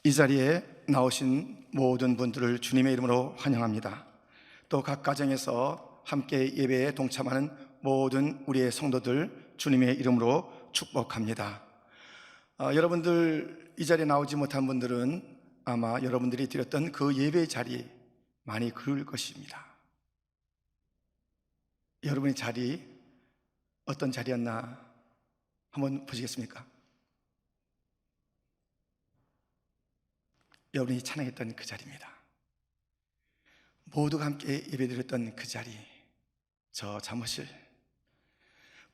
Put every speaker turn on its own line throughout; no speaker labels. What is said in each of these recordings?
이 자리에 나오신 모든 분들을 주님의 이름으로 환영합니다. 또 각 가정에서 함께 예배에 동참하는 모든 우리의 성도들 주님의 이름으로 축복합니다. 여러분들 이 자리에 나오지 못한 분들은 아마 여러분들이 드렸던 그 예배 자리 많이 그리울 것입니다. 여러분의 자리 어떤 자리였나 한번 보시겠습니까? 여러분이 찬양했던 그 자리입니다. 모두가 함께 예배드렸던 그 자리, 저 사무실,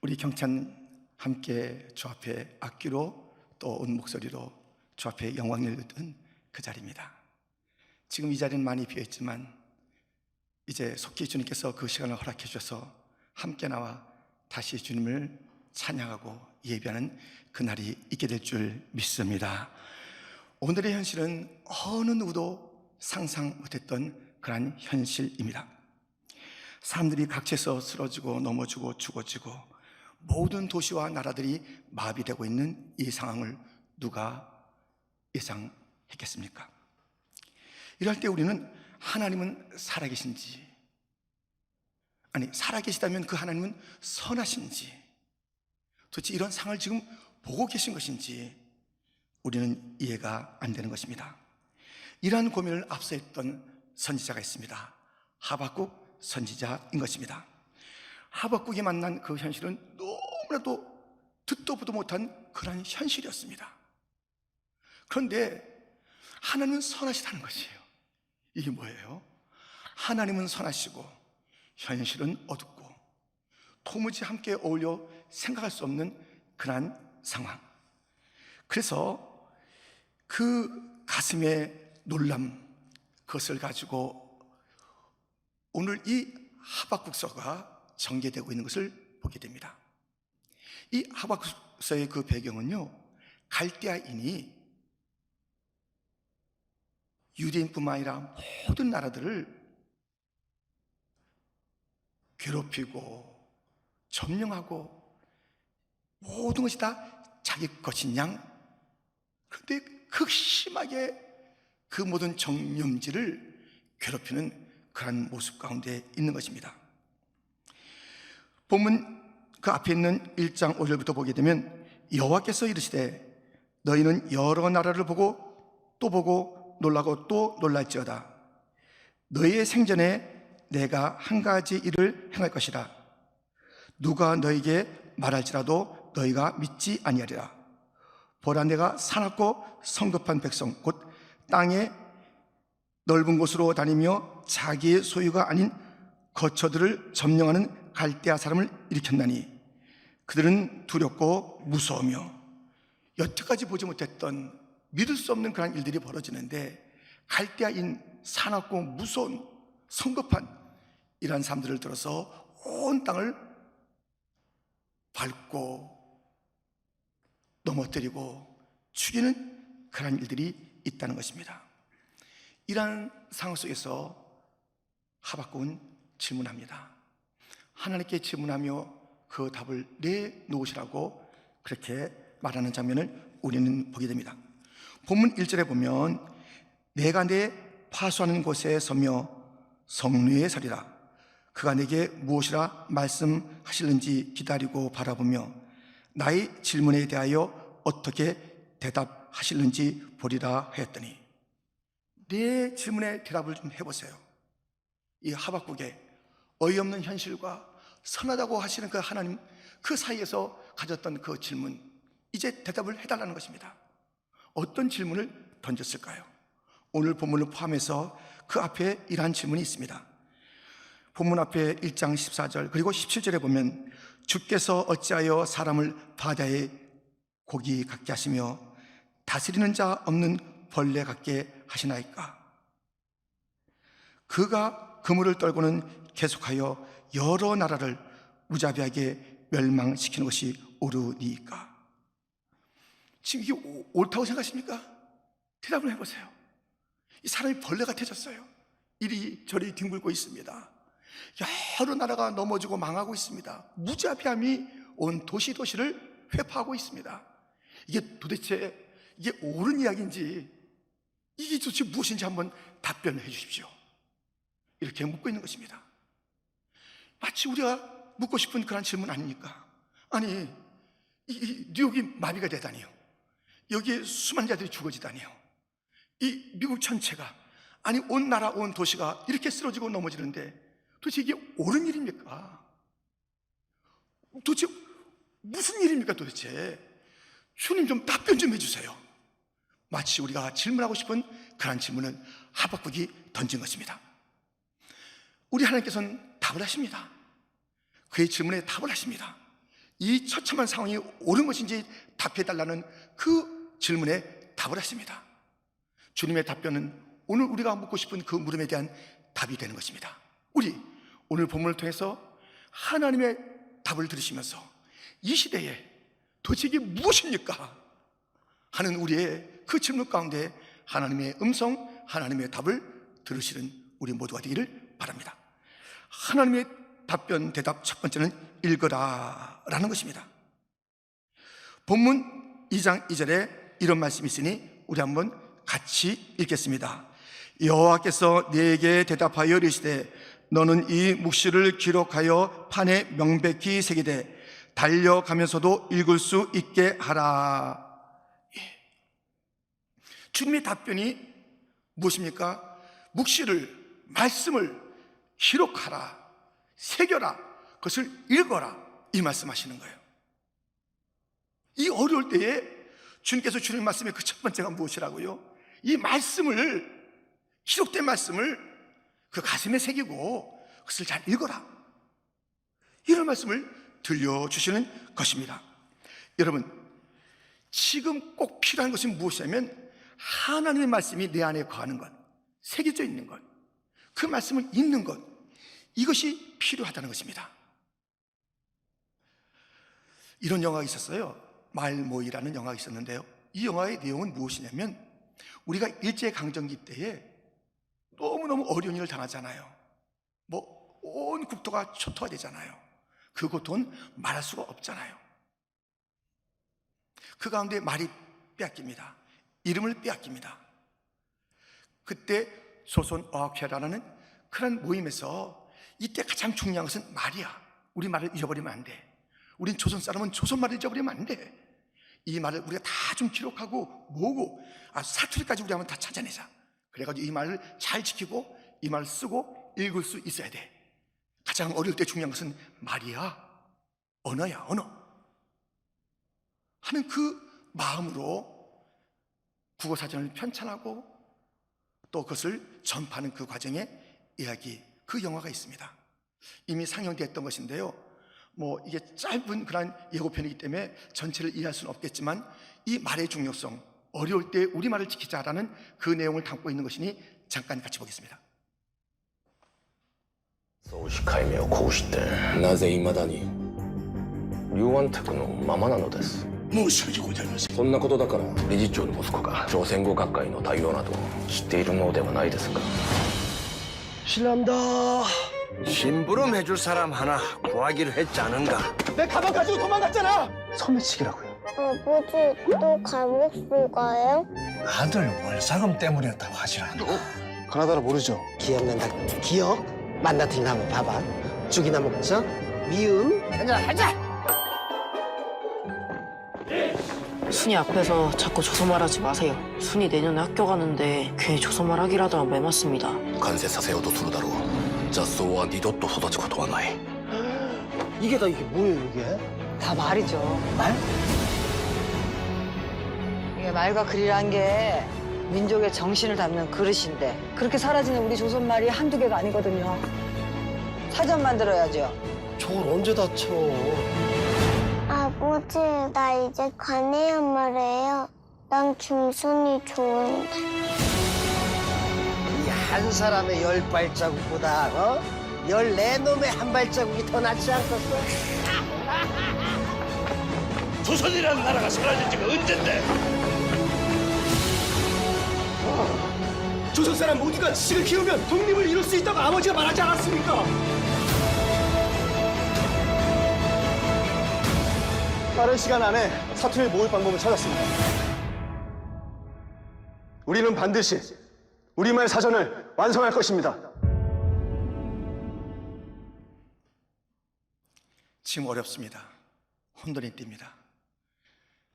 우리 경찬 함께 주 앞에 악기로 또 온 목소리로 주 앞에 영광을 듣던 그 자리입니다. 지금 이 자리는 많이 비어있지만 이제 속히 주님께서 그 시간을 허락해 주셔서 함께 나와 다시 주님을 찬양하고 예배하는 그날이 있게 될 줄 믿습니다. 오늘의 현실은 어느 누구도 상상 못했던 그러한 현실입니다. 사람들이 각지에서 쓰러지고 넘어지고 죽어지고 모든 도시와 나라들이 마비되고 있는 이 상황을 누가 예상했겠습니까? 이럴 때 우리는 하나님은 살아계신지, 아니 살아계시다면 그 하나님은 선하신지, 도대체 이런 상황을 지금 보고 계신 것인지 우리는 이해가 안 되는 것입니다. 이러한 고민을 앞서 했던 선지자가 있습니다. 하박국 선지자인 것입니다. 하박국이 만난 그 현실은 너무나도 듣도 보도 못한 그런 현실이었습니다. 그런데 하나님은 선하시다는 것이에요. 이게 뭐예요? 하나님은 선하시고 현실은 어둡고 도무지 함께 어울려 생각할 수 없는 그러한 상황. 그래서 그 가슴의 놀람, 그것을 가지고 오늘 이 하박국서가 전개되고 있는 것을 보게 됩니다. 이 하박국서의 그 배경은요, 갈대아인이 유대인뿐만 아니라 모든 나라들을 괴롭히고 점령하고 모든 것이 다 자기 것인 양, 그런데 극심하게 그 모든 정령지를 괴롭히는 그런 모습 가운데 있는 것입니다. 본문 그 앞에 있는 1장 5절부터 보게 되면 여호와께서 이르시되 너희는 여러 나라를 보고 또 보고 놀라고 또 놀랄지어다. 너희의 생전에 내가 한 가지 일을 행할 것이라. 누가 너희에게 말할지라도 너희가 믿지 아니하리라. 보라, 내가 사납고 성급한 백성 곧 땅의 넓은 곳으로 다니며 자기의 소유가 아닌 거처들을 점령하는 갈대아 사람을 일으켰나니 그들은 두렵고 무서우며 여태까지 보지 못했던 믿을 수 없는 그런 일들이 벌어지는데, 갈대아인 사납고 무서운 성급한 이러한 사람들을 들어서 온 땅을 밟고 넘어뜨리고 죽이는 그런 일들이 있다는 것입니다. 이러한 상황 속에서 하박국은 질문합니다. 하나님께 질문하며 그 답을 내놓으시라고 그렇게 말하는 장면을 우리는 보게 됩니다. 본문 1절에 보면 내가 내 파수하는 곳에 서며 성류에 서리라. 그가 내게 무엇이라 말씀하실는지 기다리고 바라보며 나의 질문에 대하여 어떻게 대답하실는지 보리라 하였더니, 내 질문에 대답을 좀 해보세요. 이 하박국의 어이없는 현실과 선하다고 하시는 그 하나님, 그 사이에서 가졌던 그 질문, 이제 대답을 해달라는 것입니다. 어떤 질문을 던졌을까요? 오늘 본문을 포함해서 그 앞에 이러한 질문이 있습니다. 본문 앞에 1장 14절 그리고 17절에 보면 주께서 어찌하여 사람을 바다의 고기 같게 하시며 다스리는 자 없는 벌레 같게 하시나이까? 그가 그물을 떨고는 계속하여 여러 나라를 무자비하게 멸망시키는 것이 옳으니까? 지금 이게 옳다고 생각하십니까? 대답을 해보세요. 이 사람이 벌레 같아졌어요. 이리저리 뒹굴고 있습니다. 여러 나라가 넘어지고 망하고 있습니다. 무자비함이 온 도시를 회파하고 있습니다. 이게 도대체 이게 옳은 이야기인지 이게 도대체 무엇인지 한번 답변해 주십시오. 이렇게 묻고 있는 것입니다. 마치 우리가 묻고 싶은 그런 질문 아닙니까? 아니, 이 뉴욕이 마비가 되다니요, 여기에 수많은 자들이 죽어지다니요, 이 미국 전체가, 아니 온 나라 온 도시가 이렇게 쓰러지고 넘어지는데 도대체 이게 옳은 일입니까? 도대체 무슨 일입니까 도대체? 주님 좀 답변 좀 해주세요. 마치 우리가 질문하고 싶은 그런 질문을 하박국이 던진 것입니다. 우리 하나님께서는 답을 하십니다. 그의 질문에 답을 하십니다. 이 처참한 상황이 옳은 것인지 답해달라는 그 질문에 답을 하십니다. 주님의 답변은 오늘 우리가 묻고 싶은 그 물음에 대한 답이 되는 것입니다. 우리 오늘 본문을 통해서 하나님의 답을 들으시면서 이 시대에 도대체 이게 무엇입니까? 하는 우리의 그 질문 가운데 하나님의 음성, 하나님의 답을 들으시는 우리 모두가 되기를 바랍니다. 하나님의 답변, 대답 첫 번째는 읽어라 라는 것입니다. 본문 2장 2절에 이런 말씀이 있으니 우리 한번 같이 읽겠습니다. 여호와께서 네게 대답하여 이르시되 너는 이 묵시를 기록하여 판에 명백히 새기되 달려가면서도 읽을 수 있게 하라. 주님의 답변이 무엇입니까? 묵시를, 말씀을 기록하라, 새겨라, 그것을 읽어라, 이 말씀하시는 거예요. 이 어려울 때에 주님께서 주는 말씀의 그 첫 번째가 무엇이라고요? 이 말씀을, 기록된 말씀을 그 가슴에 새기고 그것을 잘 읽어라, 이런 말씀을 들려주시는 것입니다. 여러분, 지금 꼭 필요한 것이 무엇이냐면 하나님의 말씀이 내 안에 거하는 것, 새겨져 있는 것, 그 말씀을 읽는 것, 이것이 필요하다는 것입니다. 이런 영화가 있었어요. 말모이라는 영화가 있었는데요, 이 영화의 내용은 무엇이냐면 우리가 일제강점기 때에 너무너무 어려운 일을 당하잖아요. 온 국토가 초토화 되잖아요. 그 고통은 말할 수가 없잖아요. 그 가운데 말이 빼앗깁니다. 이름을 빼앗깁니다. 그때 조선어학회라는 그런 모임에서 이때 가장 중요한 것은 말이야. 우리 말을 잊어버리면 안 돼. 우린 조선 사람은 조선 말을 잊어버리면 안 돼. 이 말을 우리가 다 좀 기록하고 모으고 사투리까지 우리 한번 다 찾아내자. 그래가지고 이 말을 잘 지키고 이 말을 쓰고 읽을 수 있어야 돼. 가장 어릴 때 중요한 것은 말이야, 언어야, 언어 하는 그 마음으로 국어사전을 편찬하고 또 그것을 전파하는 그 과정의 이야기, 그 영화가 있습니다. 이미 상영됐던 것인데요, 이게 짧은 그런 예고편이기 때문에 전체를 이해할 수는 없겠지만 이 말의 중요성, 어려울 때 우리말을 지키자라는 그 내용을 담고 있는 것이니 잠깐 같이 보겠습니다.
総司会名をこうしてなぜ未だに龍安宅のままなのです。
申し訳ございません。
そんなことだから理事長の息子が朝鮮語学会の対応など知っているのではないですか。
실례합니다. 심부름 해줄 사람 하나 구하기로 했지 않은가?
내 가방 가지고 도망갔잖아.
소매치기라고요.
아버지 또 감옥 가요?
아들 월사금 때문이었다고 하질 않나?
가나다라 모르죠?
기억난다. 기억? 만나팅 한번 봐봐. 죽이나 먹자. 미음.
순이 앞에서 자꾸 조소말 하지 마세요. 순이 내년에 학교 가는데 괜히 조소말 하기라도 하면 매맞습니다.
完成させようとするだろう。雑草は二度と育つことはない。
이게 뭐예요, 이게?
다 말이죠.
말?
이게 말과 글이란 게 민족의 정신을 담는 그릇인데 그렇게 사라지는 우리 조선 말이 한두 개가 아니거든요. 사전 만들어야죠.
저걸 언제 다쳐?
아버지 나 이제 가네요 말해요. 난 김순이 좋은데.
이 한 사람의 10발자국보다 14놈의 한 발자국이 더 낫지 않겠어?
조선이라는 나라가 사라진 지가 언젠데?
조선 사람 모두가 지식을 키우면 독립을 이룰 수 있다고 아버지가 말하지 않았습니까?
빠른 시간 안에 사투리를 모을 방법을 찾았습니다. 우리는 반드시 우리말 사전을 완성할 것입니다.
지금 어렵습니다. 혼돈이 띱니다.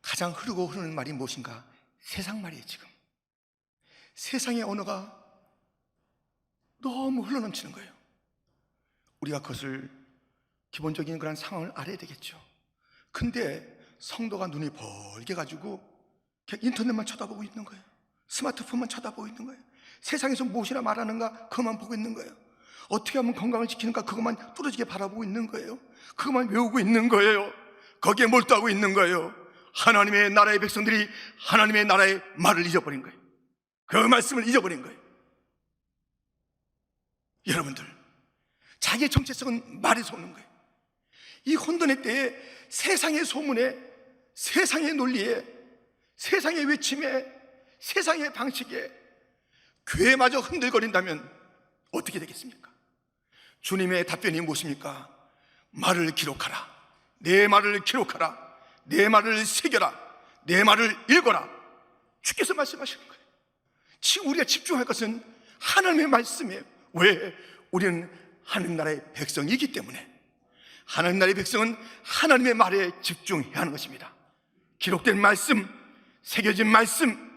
가장 흐르고 흐르는 말이 무엇인가? 세상 말이에요. 지금 세상의 언어가 너무 흘러넘치는 거예요. 우리가 그것을 기본적인 그런 상황을 알아야 되겠죠. 근데 성도가 눈이 벌게 가지고 그냥 인터넷만 쳐다보고 있는 거예요. 스마트폰만 쳐다보고 있는 거예요. 세상에서 무엇이나 말하는가 그것만 보고 있는 거예요. 어떻게 하면 건강을 지키는가 그것만 뚫어지게 바라보고 있는 거예요. 그것만 외우고 있는 거예요. 거기에 몰두하고 있는 거예요. 하나님의 나라의 백성들이 하나님의 나라의 말을 잊어버린 거예요. 그 말씀을 잊어버린 거예요. 여러분들, 자기의 정체성은 말에서 오는 거예요. 이 혼돈의 때에 세상의 소문에, 세상의 논리에, 세상의 외침에, 세상의 방식에 교회마저 흔들거린다면 어떻게 되겠습니까? 주님의 답변이 무엇입니까? 말을 기록하라. 내 말을 기록하라. 내 말을 새겨라. 내 말을 읽어라. 주께서 말씀하시는 거예요. 지금 우리가 집중할 것은 하나님의 말씀이에요. 왜? 우리는 하나님 나라의 백성이기 때문에. 하나님 나라의 백성은 하나님의 말에 집중해야 하는 것입니다. 기록된 말씀, 새겨진 말씀,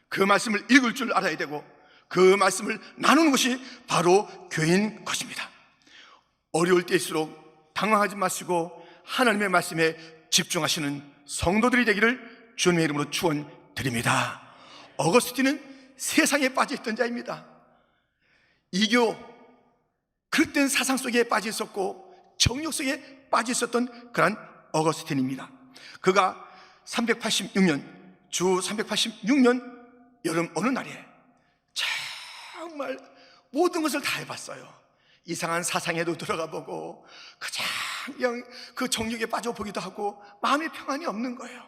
그 말씀을 읽을 줄 알아야 되고 그 말씀을 나누는 것이 바로 교회인 것입니다. 어려울 때일수록 당황하지 마시고 하나님의 말씀에 집중하시는 성도들이 되기를 주님의 이름으로 축원드립니다. 어거스틴은 세상에 빠져있던 자입니다. 이교, 그릇된 사상 속에 빠져 있었고 정욕 속에 빠져 있었던 그런 어거스틴입니다. 그가 386년, 주 386년 여름 어느 날에 정말 모든 것을 다 해봤어요. 이상한 사상에도 들어가 보고 그냥 그 정욕에 빠져보기도 하고 마음의 평안이 없는 거예요.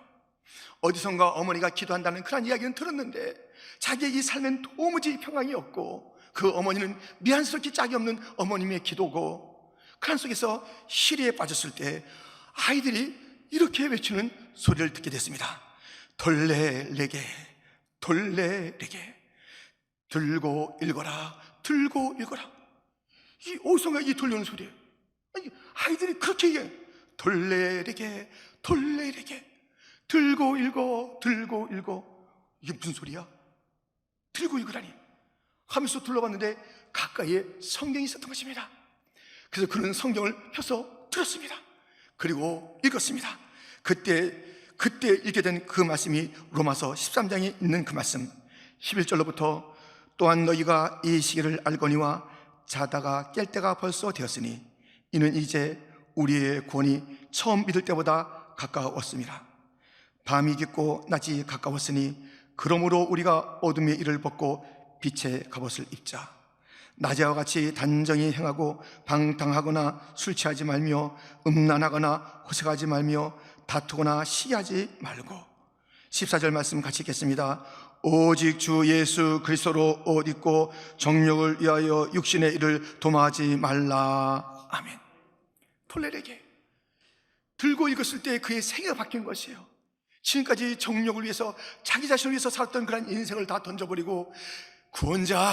어디선가 어머니가 기도한다는 그런 이야기는 들었는데 자기의 이 삶엔 도무지 평안이 없고 그 어머니는 미안스럽게 짝이 없는 어머님의 기도고 그런 속에서 시리에 빠졌을 때 아이들이 이렇게 외치는 소리를 듣게 됐습니다. 돌레레게 돌레레게 들고 읽어라 들고 읽어라. 이 어디선가 이 들려오는 소리예요. 아니, 아이들이 그렇게 얘기해요. 돌레레게 돌레레게 들고 읽어 들고 읽어. 이게 무슨 소리야? 들고 읽으라니 하면서 둘러봤는데 가까이에 성경이 있었던 것입니다. 그래서 그는 성경을 펴서 들었습니다. 그리고 읽었습니다. 그때 읽게 된 그 말씀이 로마서 13장에 있는 그 말씀 11절로부터 또한 너희가 이 시기를 알거니와 자다가 깰 때가 벌써 되었으니 이는 이제 우리의 구원이 처음 믿을 때보다 가까웠습니다. 밤이 깊고 낮이 가까웠으니 그러므로 우리가 어둠의 일을 벗고 빛의 갑옷을 입자. 낮에와 같이 단정히 행하고 방탕하거나 술 취하지 말며 음란하거나 호색하지 말며 다투거나 시기하지 말고. 14절 말씀 같이 읽겠습니다. 오직 주 예수 그리스도로 옷 입고 정욕을 위하여 육신의 일을 도모하지 말라. 아멘. 톨레레게 들고 읽었을 때 그의 생애가 바뀐 것이에요. 지금까지 정욕을 위해서 자기 자신을 위해서 살았던 그런 인생을 다 던져버리고 구원자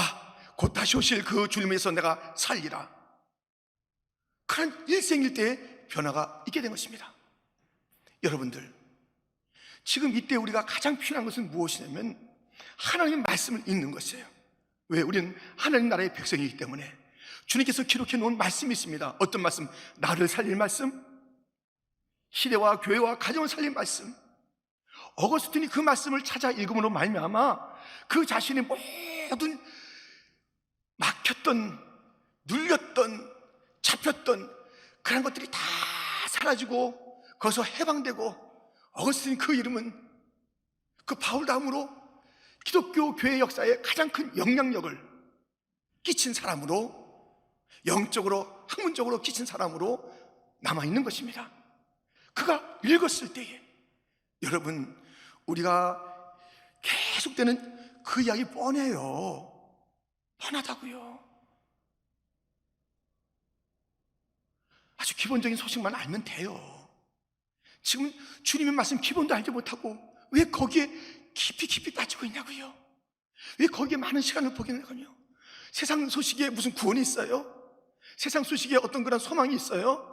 곧 다시 오실 그 주님을 위해서 내가 살리라. 그런 일생일 때의 변화가 있게 된 것입니다. 여러분들, 지금 이때 우리가 가장 필요한 것은 무엇이냐면 하나님의 말씀을 읽는 것이에요. 왜? 우리는 하나님 나라의 백성이기 때문에. 주님께서 기록해 놓은 말씀이 있습니다. 어떤 말씀? 나를 살릴 말씀, 시대와 교회와 가정을 살릴 말씀. 어거스틴이 그 말씀을 찾아 읽음으로 말미암아 그 자신의 모든 막혔던, 눌렸던, 잡혔던 그런 것들이 다 사라지고 거기서 해방되고, 어거스틴 그 이름은 그 바울 다음으로 기독교 교회 역사에 가장 큰 영향력을 끼친 사람으로, 영적으로 학문적으로 끼친 사람으로 남아있는 것입니다. 그가 읽었을 때에 여러분, 우리가 계속되는 그 이야기 뻔해요. 뻔하다고요. 아주 기본적인 소식만 알면 돼요. 지금 주님의 말씀 기본도 알지 못하고 왜 거기에 깊이 빠지고 있냐고요. 왜 거기에 많은 시간을 보내냐고요? 세상 소식에 무슨 구원이 있어요? 세상 소식에 어떤 그런 소망이 있어요?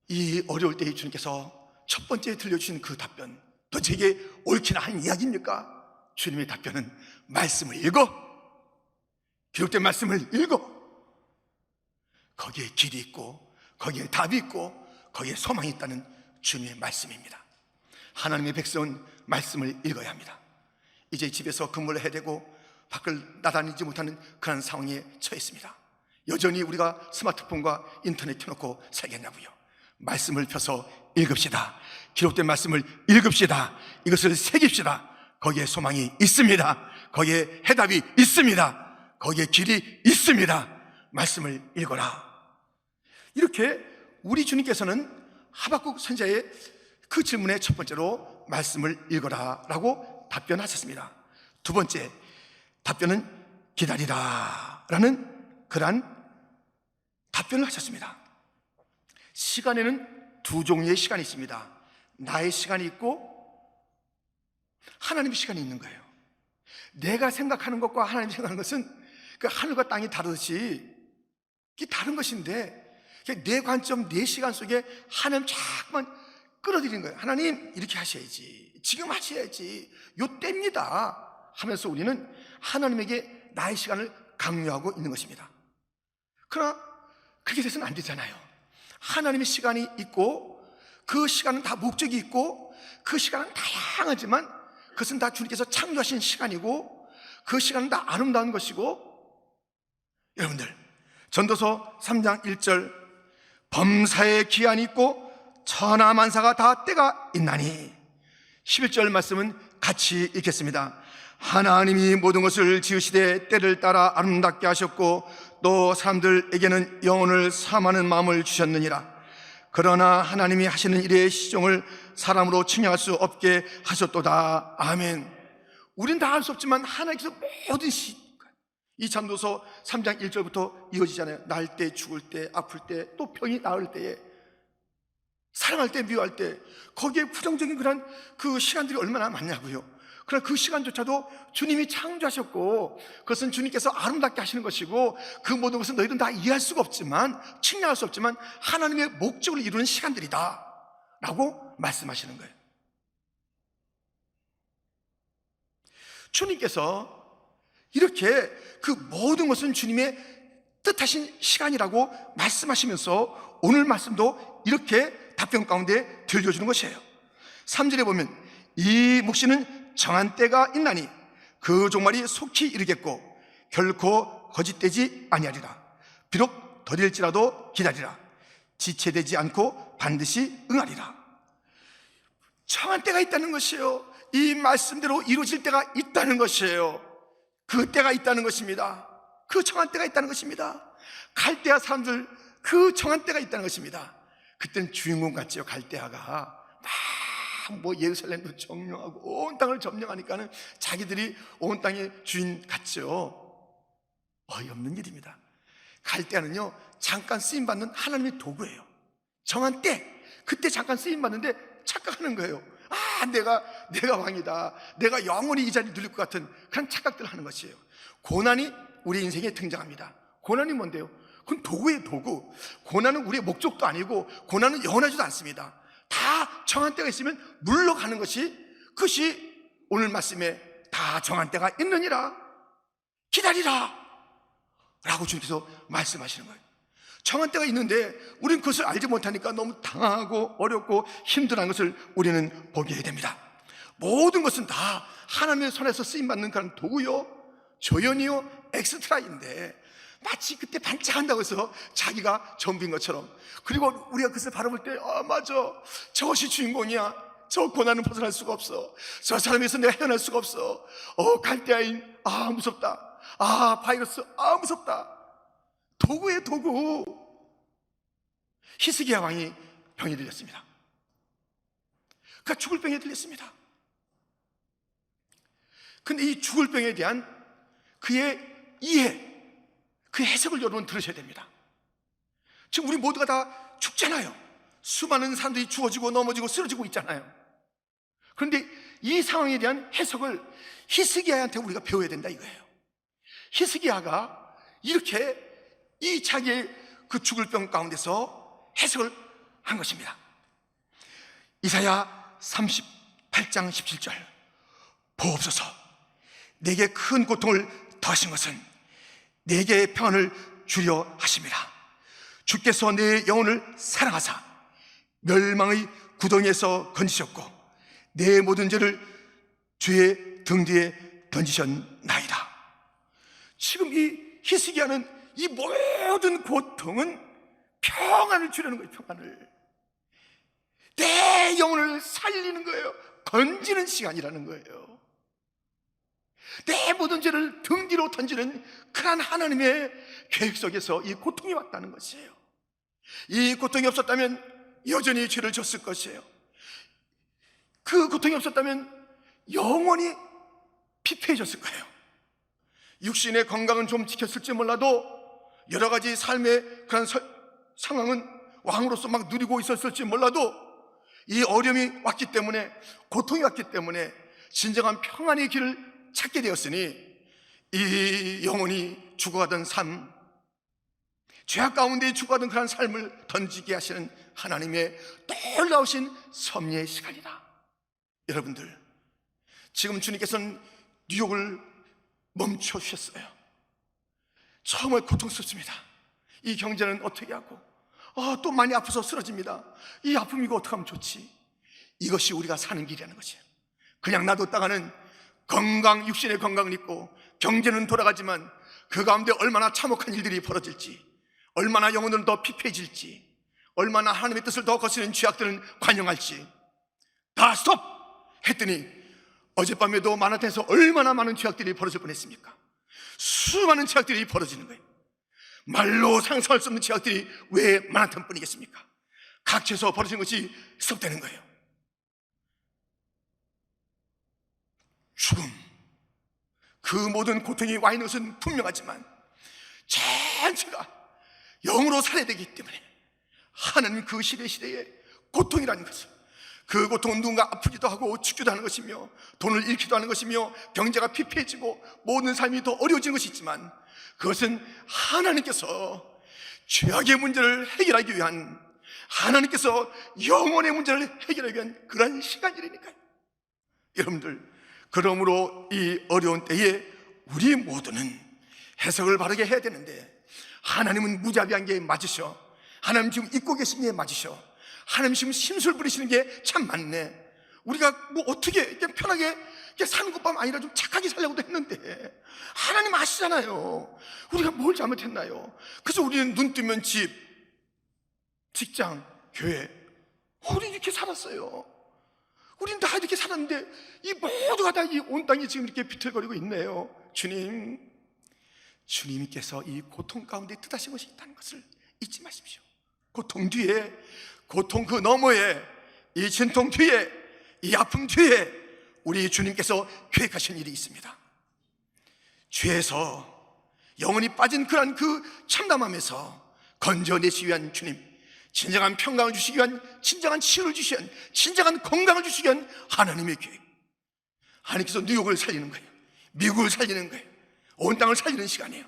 이 어려울 때 주님께서 첫 번째 들려주신 그 답변, 또 제게 옳기나 한 이야기입니까? 주님의 답변은 말씀을 읽어, 기록된 말씀을 읽어. 거기에 길이 있고, 거기에 답이 있고, 거기에 소망이 있다는 주님의 말씀입니다. 하나님의 백성은 말씀을 읽어야 합니다. 이제 집에서 근무를 해야 되고 밖을 나다니지 못하는 그런 상황에 처했습니다. 여전히 우리가 스마트폰과 인터넷 켜놓고 살겠냐고요? 말씀을 펴서 읽읍시다. 기록된 말씀을 읽읍시다. 이것을 새깁시다. 거기에 소망이 있습니다. 거기에 해답이 있습니다. 거기에 길이 있습니다. 말씀을 읽어라. 이렇게 우리 주님께서는 하박국 선지자의 그 질문의 첫 번째로 말씀을 읽어라 라고 답변하셨습니다. 두 번째 답변은 기다리라 라는 그러한 답변을 하셨습니다. 시간에는 두 종류의 시간이 있습니다. 나의 시간이 있고 하나님의 시간이 있는 거예요. 내가 생각하는 것과 하나님이 생각하는 것은 그 하늘과 땅이 다르듯이 이게 다른 것인데, 내 관점, 내 시간 속에 하나님 자꾸만 끌어들이는 거예요. 하나님 이렇게 하셔야지, 지금 하셔야지, 요 때입니다 하면서 우리는 하나님에게 나의 시간을 강요하고 있는 것입니다. 그러나 그렇게 돼서는 안 되잖아요. 하나님의 시간이 있고 그 시간은 다 목적이 있고 그 시간은 다양하지만 그것은 다 주님께서 창조하신 시간이고 그 시간은 다 아름다운 것이고, 여러분들 전도서 3장 1절 범사에 기한이 있고 천하만사가 다 때가 있나니, 11절 말씀은 같이 읽겠습니다. 하나님이 모든 것을 지으시되 때를 따라 아름답게 하셨고 또 사람들에게는 영혼을 사모하는 마음을 주셨느니라. 그러나 하나님이 하시는 일의 시종을 사람으로 측량할 수 없게 하셨도다. 아멘. 우린 다 알 수 없지만 하나님께서 모든 이 전도서 3장 1절부터 이어지잖아요. 날 때, 죽을 때, 아플 때, 또 병이 나을 때에, 사랑할 때, 미워할 때, 거기에 부정적인 그런 그 시간들이 얼마나 많냐고요. 그러나 그 시간조차도 주님이 창조하셨고 그것은 주님께서 아름답게 하시는 것이고 그 모든 것은 너희들은 다 이해할 수가 없지만, 측량할 수 없지만 하나님의 목적을 이루는 시간들이다 라고 말씀하시는 거예요. 주님께서 이렇게 그 모든 것은 주님의 뜻하신 시간이라고 말씀하시면서 오늘 말씀도 이렇게 답변 가운데 들려주는 것이에요. 3절에 보면 이 묵시는 정한 때가 있나니 그 종말이 속히 이르겠고 결코 거짓되지 아니하리라. 비록 더딜지라도 기다리라. 지체되지 않고 반드시 응하리라. 정한 때가 있다는 것이에요. 이 말씀대로 이루어질 때가 있다는 것이에요. 그 때가 있다는 것입니다. 그 정한 때가 있다는 것입니다. 갈대아 사람들 그 정한 때가 있다는 것입니다. 그때는 주인공 같지요. 갈대아가 막 예루살렘도 점령하고 온 땅을 점령하니까는 자기들이 온 땅의 주인 같죠. 어이없는 일입니다. 갈대아는요 잠깐 쓰임받는 하나님의 도구예요. 정한 때, 그때 잠깐 쓰임받는데 착각하는 거예요. 내가 왕이다, 내가 영원히 이 자리를 누릴 것 같은 그런 착각들을 하는 것이에요. 고난이 우리 인생에 등장합니다. 고난이 뭔데요? 그건 도구예요, 도구. 고난은 우리의 목적도 아니고 고난은 영원하지도 않습니다. 다 정한 때가 있으면 물러가는 것이, 그것이 오늘 말씀에 다 정한 때가 있느니라, 기다리라 라고 주님께서 말씀하시는 거예요. 정한 때가 있는데 우리는 그것을 알지 못하니까 너무 당하고 어렵고 힘들어하는 것을 우리는 보게 됩니다. 모든 것은 다 하나님의 손에서 쓰임받는 그런 도구요, 조연이요, 엑스트라인데 마치 그때 반짝한다고 해서 자기가 전부인 것처럼, 그리고 우리가 그것을 바라볼 때 맞아, 저것이 주인공이야, 저 고난은 벗어날 수가 없어, 저 사람에서 내가 헤어날 수가 없어, 갈대아인 무섭다, 바이러스 무섭다. 도구예요, 도구. 히스기야 왕이 병에 들렸습니다. 그가 죽을 병에 들렸습니다. 근데 이 죽을 병에 대한 그의 이해, 그 해석을 여러분 들으셔야 됩니다. 지금 우리 모두가 다 죽잖아요. 수많은 사람들이 죽어지고 넘어지고 쓰러지고 있잖아요. 그런데 이 상황에 대한 해석을 히스기야한테 우리가 배워야 된다 이거예요. 히스기야가 이렇게 이 자기의 그 죽을 병 가운데서 해석을 한 것입니다. 이사야 38장 17절, 보옵소서, 내게 큰 고통을 더하신 것은 내게 평안을 주려 하심이라. 주께서 내 영혼을 사랑하사 멸망의 구덩이에서 건지셨고 내 모든 죄를 주의 등 뒤에 던지셨나이다. 지금 이 히스기야는 이 모든 고통은 평안을 주려는 거예요. 평안을. 내 영혼을 살리는 거예요. 건지는 시간이라는 거예요. 내 모든 죄를 등 뒤로 던지는 그런 하나님의 계획 속에서 이 고통이 왔다는 것이에요. 이 고통이 없었다면 여전히 죄를 졌을 것이에요. 그 고통이 없었다면 영원히 피폐해졌을 거예요. 육신의 건강은 좀 지켰을지 몰라도 여러 가지 삶의 그런 상황은 왕으로서 막 누리고 있었을지 몰라도 이 어려움이 왔기 때문에, 고통이 왔기 때문에 진정한 평안의 길을 찾게 되었으니 이 영혼이 죽어가던 삶, 죄악 가운데 죽어가던 그런 삶을 던지게 하시는 하나님의 놀라우신 섭리의 시간이다. 여러분들, 지금 주님께서는 뉴욕을 멈춰주셨어요. 정말 고통스럽습니다. 이 경제는 어떻게 하고 또 많이 아파서 쓰러집니다. 이 아픔 이거 어떻게 하면 좋지? 이것이 우리가 사는 길이라는 것이에요. 그냥 놔뒀다가는 건강, 육신의 건강은 있고 경제는 돌아가지만 그 가운데 얼마나 참혹한 일들이 벌어질지, 얼마나 영혼은 더 피폐해질지, 얼마나 하나님의 뜻을 더 거스르는 죄악들은 관영할지 다 스톱! 했더니 어젯밤에도 마나탄에서 얼마나 많은 죄악들이 벌어질 뻔했습니까? 수많은 죄악들이 벌어지는 거예요. 말로 상상할 수 없는 죄악들이 왜 마나탄뿐이겠습니까? 각지에서 벌어진 것이 스톱되는 거예요. 죽음, 그 모든 고통이 와 있는 것은 분명하지만 전체가 영으로 살아야 되기 때문에 하는 그 시대에 고통이라는 것을, 그 고통은 누군가 아프기도 하고 죽기도 하는 것이며 돈을 잃기도 하는 것이며 경제가 피폐해지고 모든 삶이 더 어려워지는 것이 있지만 그것은 하나님께서 죄악의 문제를 해결하기 위한, 하나님께서 영혼의 문제를 해결하기 위한 그런 시간이라니까요. 여러분들, 그러므로 이 어려운 때에 우리 모두는 해석을 바르게 해야 되는데, 하나님은 무자비한 게 맞으셔. 하나님 지금 잊고 계신 게 맞으셔. 하나님 지금 심술 부리시는 게 참 맞네. 우리가 뭐 어떻게 이렇게 편하게 이렇게 사는 것뿐만 아니라 좀 착하게 살려고도 했는데 하나님 아시잖아요. 우리가 뭘 잘못했나요? 그래서 우리는 눈 뜨면 집, 직장, 교회, 우리 이렇게 살았어요. 우린 다 이렇게 살았는데 이 모두가 다 이 온 땅이 지금 이렇게 비틀거리고 있네요. 주님께서 이 고통 가운데 뜻하신 것이 있다는 것을 잊지 마십시오. 고통 뒤에, 고통 그 너머에, 이 진통 뒤에, 이 아픔 뒤에 우리 주님께서 계획하신 일이 있습니다. 죄에서 영혼이 빠진 그런 그 참담함에서 건져내시기 위한 주님, 진정한 평강을 주시기 위한, 진정한 치유를 주시기 위한, 진정한 건강을 주시기 위한 하나님의 계획. 하나님께서 뉴욕을 살리는 거예요. 미국을 살리는 거예요. 온 땅을 살리는 시간이에요.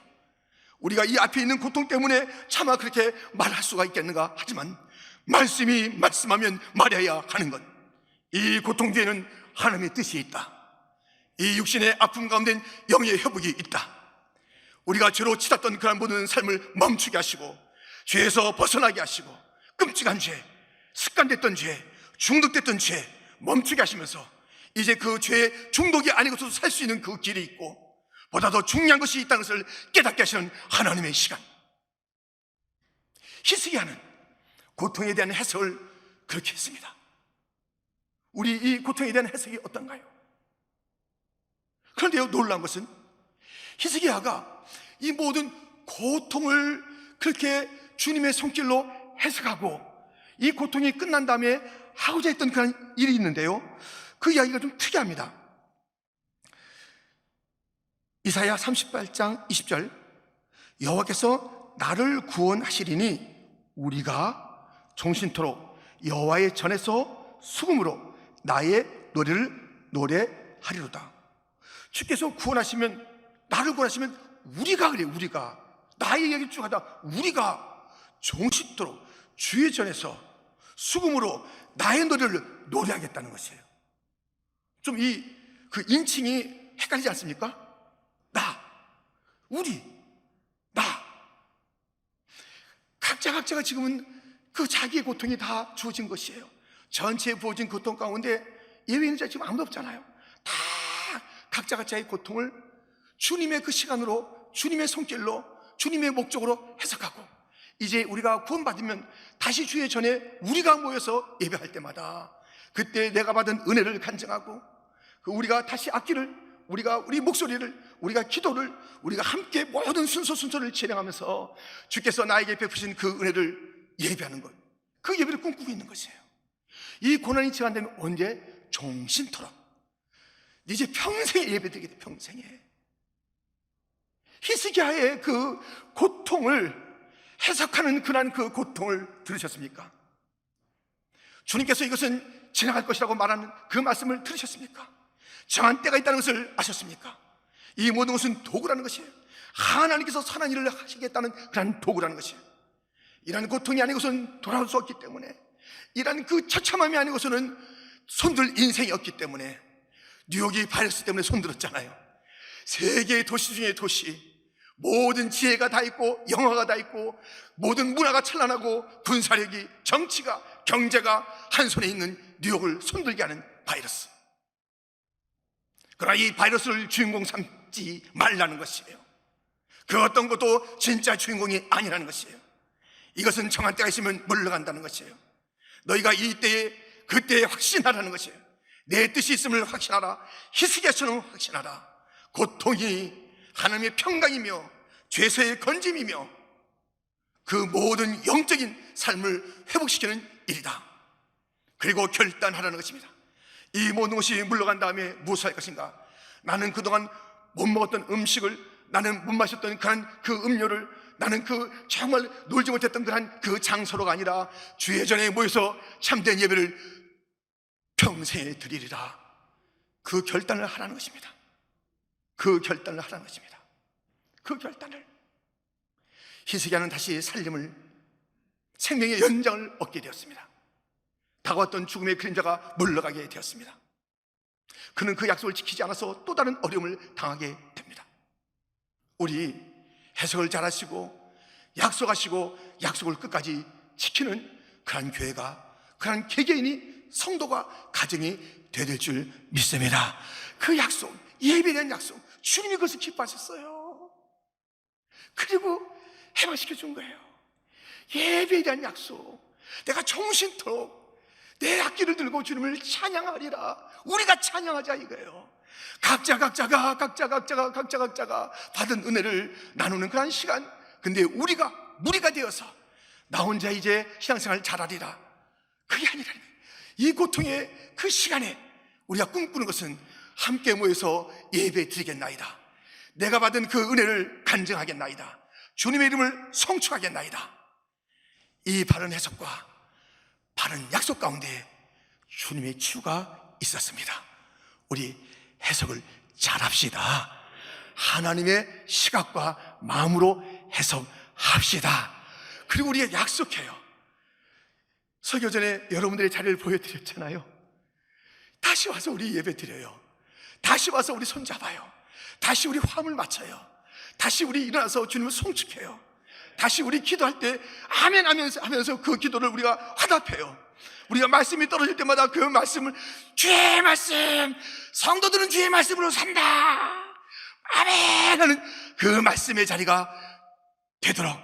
우리가 이 앞에 있는 고통 때문에 차마 그렇게 말할 수가 있겠는가 하지만 말씀이 말씀하면 말해야 하는 것, 이 고통 뒤에는 하나님의 뜻이 있다. 이 육신의 아픔 가운데는 영의 회복이 있다. 우리가 죄로 치닫던 그런 모든 삶을 멈추게 하시고 죄에서 벗어나게 하시고 끔찍한 죄, 습관됐던 죄, 중독됐던 죄 멈추게 하시면서 이제 그 죄의 중독이 아니고서도 살 수 있는 그 길이 있고 보다 더 중요한 것이 있다는 것을 깨닫게 하시는 하나님의 시간. 히스기야는 고통에 대한 해석을 그렇게 했습니다. 우리 이 고통에 대한 해석이 어떤가요? 그런데요, 놀라운 것은 히스기야가 이 모든 고통을 그렇게 주님의 손길로 해석하고 이 고통이 끝난 다음에 하고자 했던 그런 일이 있는데요, 그 이야기가 좀 특이합니다. 이사야 38장 20절, 여호와께서 나를 구원하시리니 우리가 종신토록 여호와의 전에서 수금으로 나의 노래를 노래하리로다. 주께서 구원하시면, 나를 구원하시면 우리가 그래, 우리가 나의 이야기 쭉 하다 우리가 종식도록 주의 전에서 수금으로 나의 노래를 노래하겠다는 것이에요. 좀 그 인칭이 헷갈리지 않습니까? 나, 우리, 나. 각자가 지금은 그 자기의 고통이 다 주어진 것이에요. 전체에 부어진 고통 가운데 예외인 자 지금 아무도 없잖아요. 다 각자의 고통을 주님의 그 시간으로, 주님의 손길로, 주님의 목적으로 해석하고, 이제 우리가 구원받으면 다시 주의 전에 우리가 모여서 예배할 때마다 그때 내가 받은 은혜를 간증하고, 우리가 다시 악기를, 우리 목소리를, 우리가 기도를, 우리가 함께 모든 순서를 진행하면서 주께서 나에게 베푸신 그 은혜를 예배하는 것, 그 예배를 꿈꾸고 있는 것이에요. 이 고난이 지나면 언제? 종신토록. 이제 평생에 예배드리게 돼, 평생에. 히스기야의 그 고통을 해석하는 그 고통을 들으셨습니까? 주님께서 이것은 지나갈 것이라고 말하는 그 말씀을 들으셨습니까? 정한 때가 있다는 것을 아셨습니까? 이 모든 것은 도구라는 것이에요. 하나님께서 선한 일을 하시겠다는 그런 도구라는 것이에요. 이러한 고통이 아니고서는 돌아올 수 없기 때문에, 이러한 그 처참함이 아니고서는 손들 인생이 없기 때문에, 뉴욕이 바이러스 때문에 손들었잖아요. 세계의 도시 중에 도시, 모든 지혜가 다 있고 영화가 다 있고 모든 문화가 찬란하고 군사력이, 정치가, 경제가 한 손에 있는 뉴욕을 손들게 하는 바이러스. 그러나 이 바이러스를 주인공 삼지 말라는 것이에요. 그 어떤 것도 진짜 주인공이 아니라는 것이에요. 이것은 정한 때가 있으면 물러간다는 것이에요. 너희가 이때에 그때에 확신하라는 것이에요. 내 뜻이 있음을 확신하라. 히스기야처럼 확신하라. 고통이 하나님의 평강이며 죄서의 건짐이며 그 모든 영적인 삶을 회복시키는 일이다. 그리고 결단하라는 것입니다. 이 모든 것이 물러간 다음에 무엇을 할 것인가? 나는 그동안 못 먹었던 음식을, 나는 못 마셨던 그 음료를, 나는 정말 놀지 못했던 그 장소로가 아니라 주의 전에 모여서 참된 예배를 평생에 드리리라. 그 결단을 하라는 것입니다. 그 결단을 하라는 것입니다. 그 결단을. 히스기야는 다시 살림을, 생명의 연장을 얻게 되었습니다. 다가왔던 죽음의 그림자가 물러가게 되었습니다. 그는 그 약속을 지키지 않아서 또 다른 어려움을 당하게 됩니다. 우리 해석을 잘하시고 약속하시고 약속을 끝까지 지키는 그런 교회가, 그런 개개인이, 성도가, 가정이 되야 될 줄 믿습니다. 그 약속, 예배에 대한 약속, 주님이 그것을 기뻐하셨어요. 그리고 해방시켜 준 거예요. 예배에 대한 약속. 내가 정신토록 내 악기를 들고 주님을 찬양하리라. 우리가 찬양하자 이거예요. 각자가 받은 은혜를 나누는 그런 시간. 근데 우리가 무리가 되어서 나 혼자 이제 신앙생활 잘하리라, 그게 아니라 이 고통의 그 시간에 우리가 꿈꾸는 것은 함께 모여서 예배 드리겠나이다. 내가 받은 그 은혜를 간증하겠나이다. 주님의 이름을 송축하겠나이다. 이 바른 해석과 바른 약속 가운데 주님의 치유가 있었습니다. 우리 해석을 잘합시다. 하나님의 시각과 마음으로 해석합시다. 그리고 우리가 약속해요. 설교 전에 여러분들의 자리를 보여드렸잖아요. 다시 와서 우리 예배 드려요. 다시 와서 우리 손잡아요. 다시 우리 화음을 맞춰요. 다시 우리 일어나서 주님을 송축해요. 다시 우리 기도할 때 아멘 하면서 그 기도를 우리가 화답해요. 우리가 말씀이 떨어질 때마다 그 말씀을, 주의 말씀, 성도들은 주의 말씀으로 산다, 아멘 하는 그 말씀의 자리가 되도록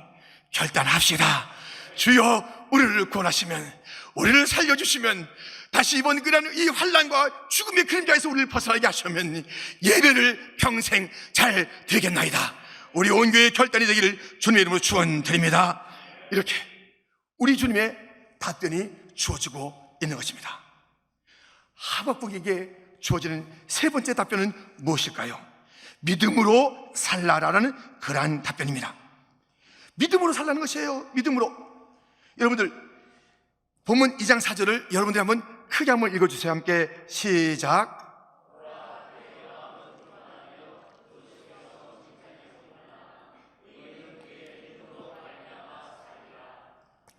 결단합시다. 주여 우리를 구원하시면, 우리를 살려주시면, 다시 이번 이 환난과 죽음의 그림자에서 우리를 벗어나게 하시면 예배를 평생 잘 드리겠나이다. 우리 온 교회의 결단이 되기를 주님의 이름으로 축원드립니다. 이렇게 우리 주님의 답변이 주어지고 있는 것입니다. 하박국에게 주어지는 세 번째 답변은 무엇일까요? 믿음으로 살라라는 그러한 답변입니다. 믿음으로 살라는 것이에요. 믿음으로. 여러분들 본문 2장 4절을 여러분들이 한번 크게 한번 읽어주세요. 함께 시작.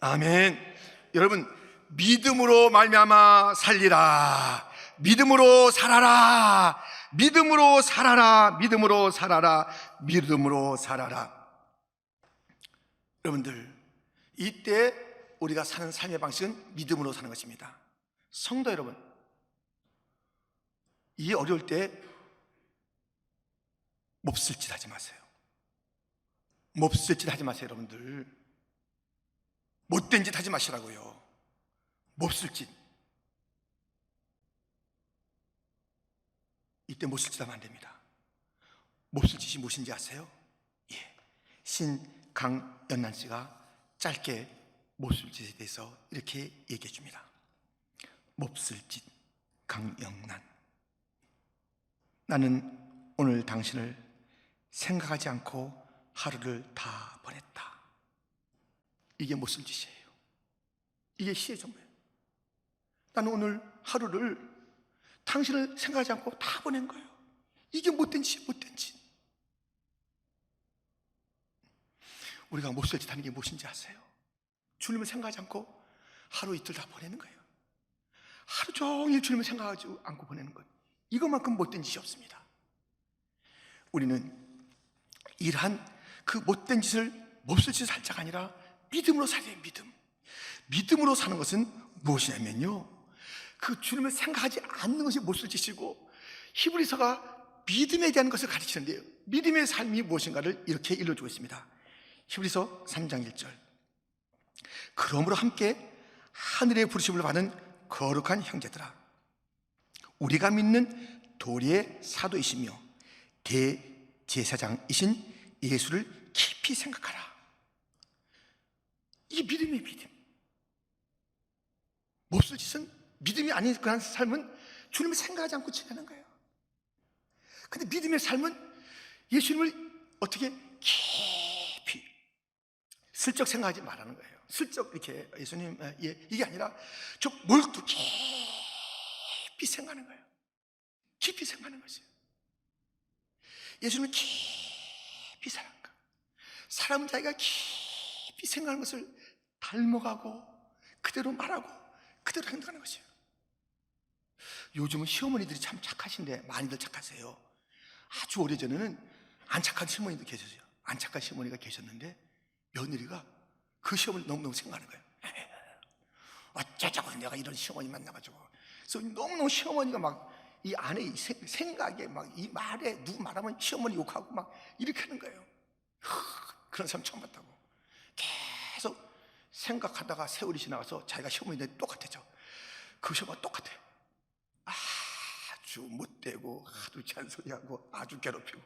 아멘. 여러분, 믿음으로 말미암아 살리라. 믿음으로 살아라. 믿음으로 살아라. 믿음으로 살아라. 믿음으로 살아라. 여러분들, 이때 우리가 사는 삶의 방식은 믿음으로 사는 것입니다. 성도 여러분, 이 어려울 때 몹쓸 짓 하지 마세요. 몹쓸 짓 하지 마세요, 여러분들. 못된 짓 하지 마시라고요. 몹쓸 짓. 이때 몹쓸 짓 하면 안 됩니다. 몹쓸 짓이 무엇인지 아세요? 예. 신 강연란 씨가 짧게 몹쓸 짓에 대해서 이렇게 얘기해 줍니다. 몹쓸 짓, 강영란. 나는 오늘 당신을 생각하지 않고 하루를 다 보냈다. 이게 몹쓸 짓이에요. 이게 시의 전부예요. 나는 오늘 하루를 당신을 생각하지 않고 다 보낸 거예요. 이게 못된 짓이에요, 못된 짓. 우리가 몹쓸 짓 하는 게 무엇인지 아세요? 주님을 생각하지 않고 하루 이틀 다 보내는 거예요. 하루 종일 주님을 생각하지 않고 보내는 것, 이것만큼 못된 짓이 없습니다. 우리는 이러한 그 못된 짓을, 몹쓸 짓을 할 자가 아니라 믿음으로 살아야 돼요. 믿음으로 사는 것은 무엇이냐면요, 그 주님을 생각하지 않는 것이 몹쓸 짓이고, 히브리서가 믿음에 대한 것을 가르치는데요, 믿음의 삶이 무엇인가를 이렇게 일러주고 있습니다. 히브리서 3장 1절. 그러므로 함께 하늘의 부르심을 받은 거룩한 형제들아, 우리가 믿는 도리의 사도이시며 대제사장이신 예수를 깊이 생각하라. 이게 믿음이에요, 믿음. 몹쓸 짓은, 믿음이 아닌 그런 삶은 주님을 생각하지 않고 지내는 거예요. 근데 믿음의 삶은 예수님을 어떻게 깊이, 슬쩍 생각하지 말라는 거예요. 슬쩍 이렇게 예수님, 이게 아니라 저 몰두 깊이 생각하는 거예요. 깊이 생각하는 것이에요. 예수님을 깊이 사랑한가. 사람은 자기가 깊이 생각하는 것을 닮아가고 그대로 말하고 그대로 행동하는 것이에요. 요즘은 시어머니들이 참 착하신데, 많이들 착하세요. 아주 오래전에는 안 착한 시어머니도 계셨어요. 안 착한 시어머니가 계셨는데 며느리가 그 시어머니 너무너무 생각하는 거예요. 어쩌자고 내가 이런 시어머니 만나가지고. 그래서 너무너무 시어머니가 막 이 안에 이 생각에 막 이 말에 누구 말하면 시어머니 욕하고 막 이렇게 하는 거예요. 그런 사람 처음 봤다고. 계속 생각하다가 세월이 지나가서 자기가 시어머니한테 똑같았죠. 그 시어머니가 똑같아요. 아주 못되고 하도 잔소리하고 아주 괴롭히고.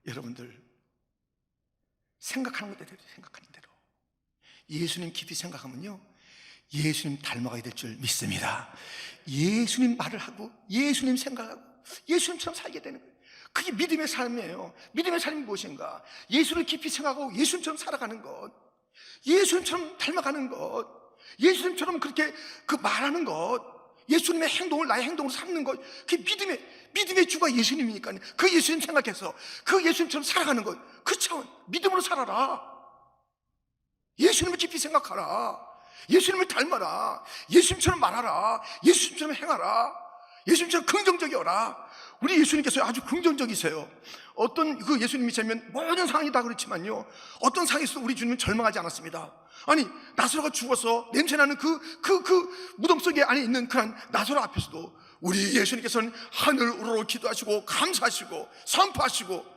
여러분들, 생각하는 것대로, 생각하는 대로 예수님 깊이 생각하면요, 예수님 닮아가야 될 줄 믿습니다. 예수님 말을 하고 예수님 생각하고 예수님처럼 살게 되는 거예요. 그게 믿음의 삶이에요. 믿음의 삶이 무엇인가? 예수를 깊이 생각하고 예수님처럼 살아가는 것, 예수님처럼 닮아가는 것, 예수님처럼 그렇게 그 말하는 것, 예수님의 행동을 나의 행동으로 삼는 것, 그게 믿음의 주가 예수님이니까 그 예수님 생각해서 그 예수님처럼 살아가는 것, 그 차원, 믿음으로 살아라. 예수님을 깊이 생각하라. 예수님을 닮아라. 예수님처럼 말하라. 예수님처럼 행하라. 예수님처럼 긍정적이어라. 우리 예수님께서 아주 긍정적이세요. 어떤 그 예수님이시면 모든 상황이 다 그렇지만요, 어떤 상황에서도 우리 주님은 절망하지 않았습니다. 아니, 나사로가 죽어서 냄새나는 그 무덤 속에 안에 있는 그런 나사로 앞에서도 우리 예수님께서는 하늘 우러러 기도하시고 감사하시고 선포하시고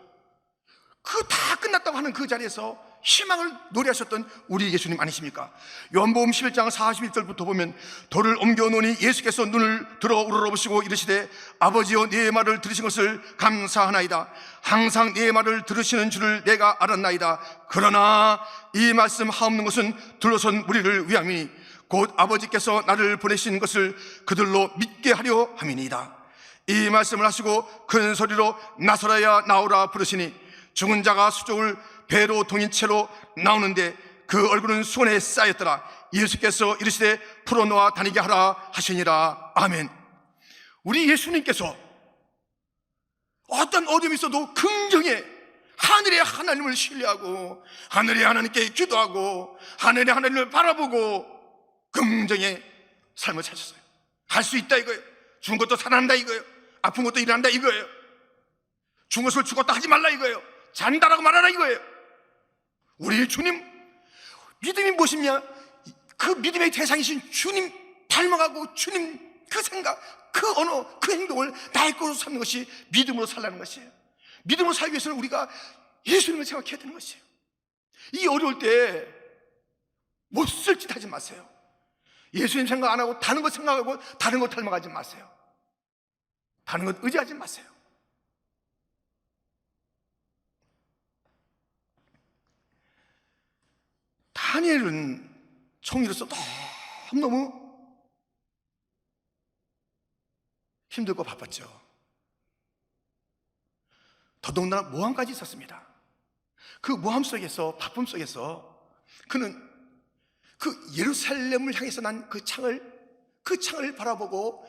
그 다 끝났다고 하는 그 자리에서 희망을 노래하셨던 우리 예수님 아니십니까? 요한복음 11장 41절부터 보면, 돌을 옮겨놓으니 예수께서 눈을 들어 우러러보시고 이르시되 아버지여, 네 말을 들으신 것을 감사하나이다. 항상 네 말을 들으시는 줄을 내가 알았나이다. 그러나 이 말씀 하옵는 것은 들러선 무리를 위함이니 곧 아버지께서 나를 보내신 것을 그들로 믿게 하려 함이니이다. 이 말씀을 하시고 큰 소리로 나서라야 나오라 부르시니 죽은 자가 수족을 배로 동인 채로 나오는데 그 얼굴은 수건에 쌓였더라. 예수께서 이르시되 풀어놓아 다니게 하라 하시니라. 아멘. 우리 예수님께서 어떤 어려움이 있어도 긍정에 하늘의 하나님을 신뢰하고 하늘의 하나님께 기도하고 하늘의 하나님을 바라보고 긍정의 삶을 사셨어요. 할 수 있다 이거예요. 죽은 것도 살아난다 이거예요. 아픈 것도 일어난다 이거예요. 죽은 것을 죽었다 하지 말라 이거예요. 잔다라고 말하라 이거예요. 우리 주님, 믿음이 무엇이냐? 그 믿음의 대상이신 주님 닮아가고 주님 그 생각, 그 언어, 그 행동을 나의 것으로 삼는 것이 믿음으로 살라는 것이에요. 믿음으로 살기 위해서는 우리가 예수님을 생각해야 되는 것이에요. 이 어려울 때 못 쓸 짓 하지 마세요. 예수님 생각 안 하고 다른 것 생각하고 다른 것 닮아가지 마세요. 다른 것 의지하지 마세요. 다니엘은 총리로서 너무너무 힘들고 바빴죠. 더더군다나 모함까지 있었습니다. 그 모함 속에서, 바쁨 속에서 그는 그 예루살렘을 향해서 난 그 창을 바라보고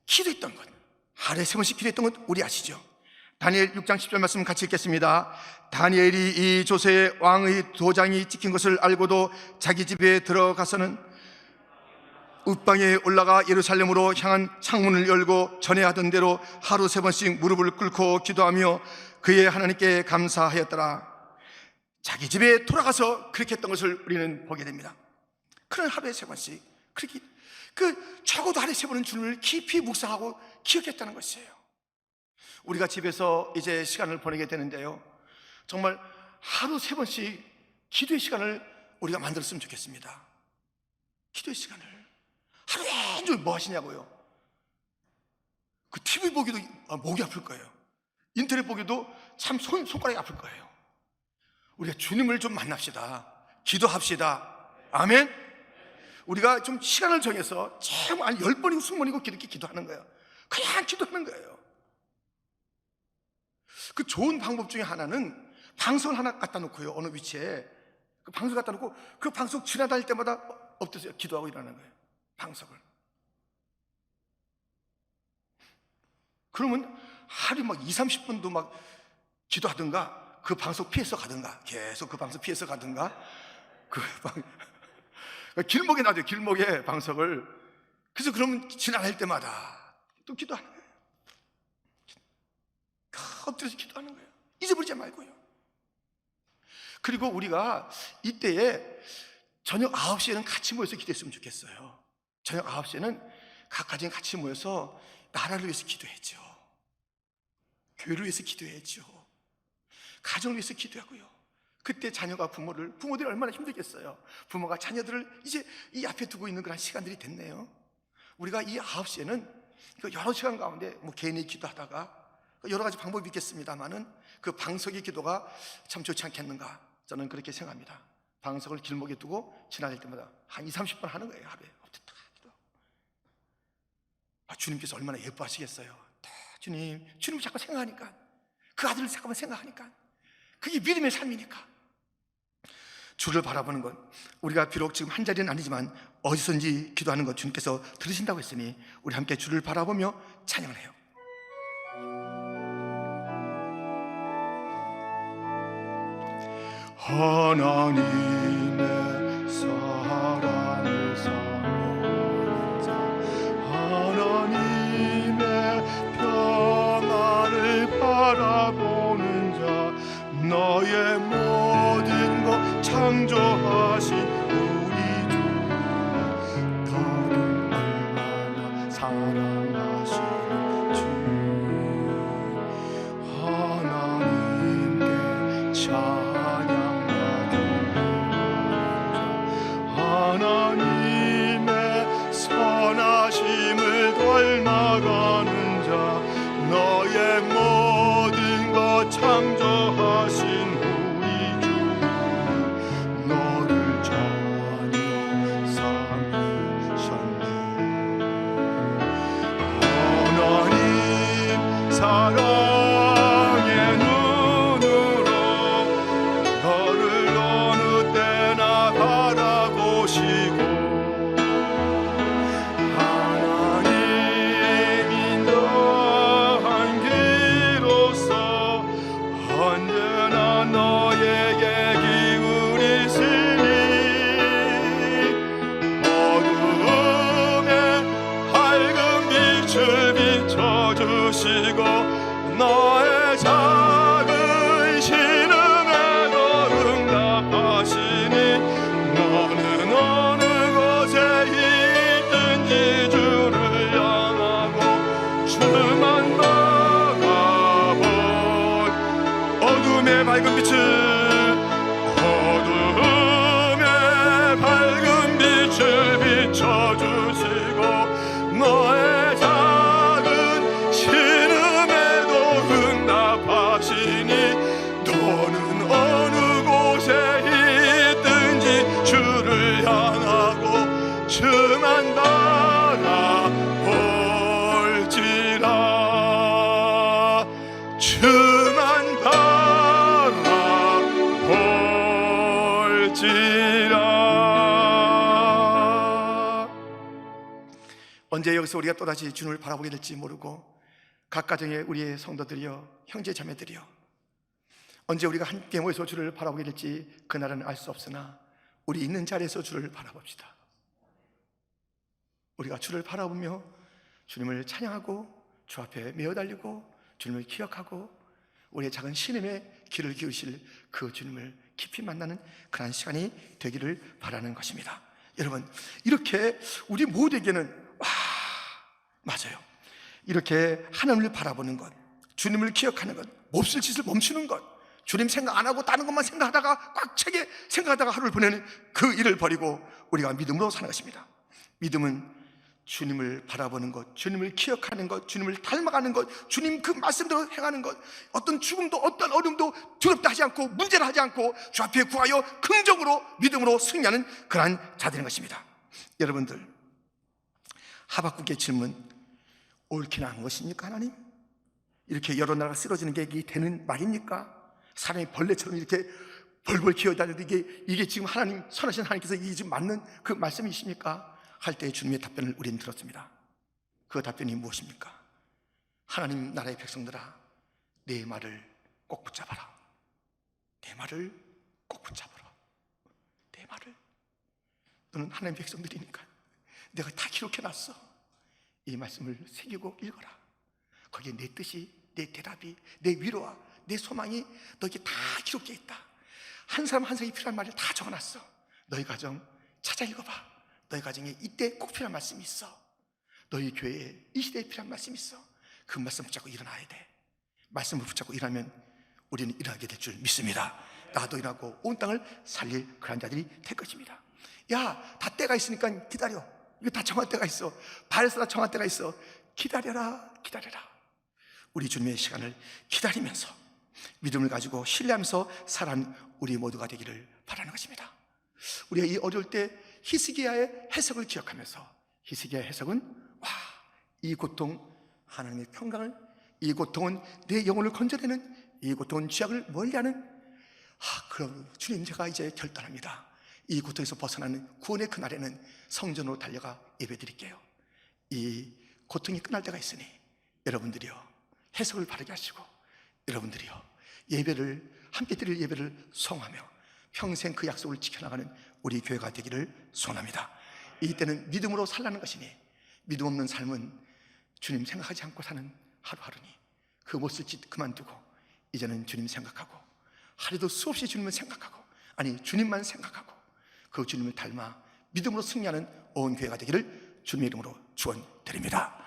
기도했던 것, 하루에 3번씩 기도했던 것 우리 아시죠? 다니엘 6장 10절 말씀 같이 읽겠습니다. 다니엘이 이 조세 왕의 도장이 찍힌 것을 알고도 자기 집에 들어가서는 웃방에 올라가 예루살렘으로 향한 창문을 열고 전에 하던 대로 하루 3번씩 무릎을 꿇고 기도하며 그의 하나님께 감사하였더라. 자기 집에 돌아가서 그렇게 했던 것을 우리는 보게 됩니다. 그런 하루에 3번씩 그렇게 적어도 하루에 3번은 주님을 깊이 묵상하고 기억했다는 것이에요. 우리가 집에서 이제 시간을 보내게 되는데요, 정말 하루 3번씩 기도의 시간을 우리가 만들었으면 좋겠습니다. 기도의 시간을 하루 종일 뭐 하시냐고요? 그 TV 보기도 목이 아플 거예요. 인터넷 보기도 참 손가락이 아플 거예요. 우리가 주님을 좀 만납시다. 기도합시다. 아멘. 우리가 좀 시간을 정해서 참 한 10번이고 20번이고 이렇게 기도하는 거예요. 그냥 기도하는 거예요. 그 좋은 방법 중에 하나는 방석을 하나 갖다 놓고요, 어느 위치에 그 방석 갖다 놓고 그 방석 지나다닐 때마다 엎드려서 기도하고 일하는 거예요. 방석을. 그러면 하루에 막 20-30분도 막 기도하든가 그 방석 피해서 가든가, 계속 그 방석 피해서 가든가, 길목에 놔둬요. 길목에 방석을. 그래서 그러면 지나갈 때마다 또 기도하는 거예요. 엎드려서 기도하는 거예요. 잊어버리지 말고요. 그리고 우리가 이때에 저녁 9시에는 같이 모여서 기도했으면 좋겠어요. 저녁 9시에는 각 가정이 같이 모여서 나라를 위해서 기도했죠. 교회를 위해서 기도했죠. 가정을 위해서 기도하고요. 그때 자녀가 부모들이 얼마나 힘들겠어요. 부모가 자녀들을 이제 이 앞에 두고 있는 그런 시간들이 됐네요. 우리가 이 9시에는 여러 시간 가운데 개인이 기도하다가 여러 가지 방법이 있겠습니다만은 그 방석의 기도가 참 좋지 않겠는가, 저는 그렇게 생각합니다. 방석을 길목에 두고 지나갈 때마다 한 20-30분 하는 거예요. 하루에. 주님께서 얼마나 예뻐하시겠어요. 주님을 자꾸 생각하니까, 그 아들을 잠깐만 생각하니까, 그게 믿음의 삶이니까. 주를 바라보는 것, 우리가 비록 지금 한 자리는 아니지만 어디서든지 기도하는 것 주님께서 들으신다고 했으니 우리 함께 주를 바라보며 찬양을 해요. 하나님의 사랑을 사모자, 하나님의 평안을 바라보는 자, 너의 모든 것 창조하신 우리 주, 너를 얼마나 사랑하시는 주, 하나님께 하나님의 선하심을 닮아가는 자, 너의 모든 것 창조하신 우리 주, 너를 자녀 삼으셨네. 하나님 사랑의 눈으로 너를 어느 때나 바라보시고, 하나님 인도한 길로서 언제나 비춰주시고 너의 작은 신음에도 응답하시니 너는 어느 곳에 있든지 주를 향하고 주만 바라볼 어둠의 밝은 빛을 비춰주시고 너의 작은 신음에도 응답하시니 너는 어느 곳에 있든지 주를 향하고 주만 바라볼지라 주만 바라볼지라. 언제 여기서 우리가 또다시 주님을 바라보게 될지 모르고 각 가정에 우리의 성도들이여 형제 자매들이여 언제 우리가 함께 모여서 주를 바라보게 될지 그날은 알 수 없으나 우리 있는 자리에서 주를 바라봅시다. 우리가 주를 바라보며 주님을 찬양하고 주 앞에 메어 달리고 주님을 기억하고 우리의 작은 신임에 귀를 기우실 그 주님을 깊이 만나는 그런 시간이 되기를 바라는 것입니다. 여러분, 이렇게 우리 모두에게는 맞아요. 이렇게 하나님을 바라보는 것, 주님을 기억하는 것, 몹쓸 짓을 멈추는 것, 주님 생각 안 하고 다른 것만 생각하다가 꽉 차게 생각하다가 하루를 보내는 그 일을 버리고 우리가 믿음으로 사는 것입니다. 믿음은 주님을 바라보는 것, 주님을 기억하는 것, 주님을 닮아가는 것, 주님 그 말씀대로 행하는 것, 어떤 죽음도 어떤 어려움도 두렵다 하지 않고 문제를 하지 않고 주 앞에 구하여 긍정으로 믿음으로 승리하는 그러한 자들인 것입니다. 여러분들, 하박국의 질문, 옳기나 한 것입니까 하나님? 이렇게 여러 나라가 쓰러지는 게 이게 되는 말입니까? 사람이 벌레처럼 이렇게 벌벌 기어다니는데 이게 지금 하나님, 선하신 하나님께서 이게 지금 맞는 그 말씀이십니까? 할 때 주님의 답변을 우리는 들었습니다. 그 답변이 무엇입니까? 하나님 나라의 백성들아, 내 말을 꼭 붙잡아라. 내 말을 꼭 붙잡아라. 내 말을. 너는 하나님의 백성들이니까 내가 다 기록해놨어. 이 말씀을 새기고 읽어라. 거기에 내 뜻이, 내 대답이, 내 위로와 내 소망이 너에게 다 기록되어 있다. 한 사람 한 사람이 필요한 말을 다 적어놨어. 너희 가정 찾아 읽어봐. 너희 가정에 이때 꼭 필요한 말씀이 있어. 너희 교회에 이 시대에 필요한 말씀이 있어. 그 말씀 붙잡고 일어나야 돼. 말씀을 붙잡고 일하면 우리는 일어나게 될 줄 믿습니다. 나도 일하고 온 땅을 살릴 그런 자들이 될 것입니다. 야, 다 때가 있으니까 기다려. 이거 다 정할 때가 있어. 발에서 다 정할 때가 있어. 기다려라, 기다려라. 우리 주님의 시간을 기다리면서 믿음을 가지고 신뢰하면서 살아가는 우리 모두가 되기를 바라는 것입니다. 우리가 이 어려울 때 히스기야의 해석을 기억하면서, 히스기야의 해석은 이 고통, 하나님의 평강을, 이 고통은 내 영혼을 건져내는, 이 고통은 죄악을 멀리하는, 그럼 주님 제가 이제 결단합니다. 이 고통에서 벗어나는 구원의 그날에는 성전으로 달려가 예배드릴게요. 이 고통이 끝날 때가 있으니 여러분들이요, 해석을 바르게 하시고 여러분들이요, 예배를 함께 드릴 예배를 소원하며 평생 그 약속을 지켜나가는 우리 교회가 되기를 소원합니다. 이때는 믿음으로 살라는 것이니, 믿음 없는 삶은 주님 생각하지 않고 사는 하루하루니, 그 못쓸 짓 그만두고 이제는 주님 생각하고, 하루도 수없이 주님을 생각하고, 아니 주님만 생각하고 그 주님을 닮아 믿음으로 승리하는 온 교회가 되기를 주님의 이름으로 축원드립니다.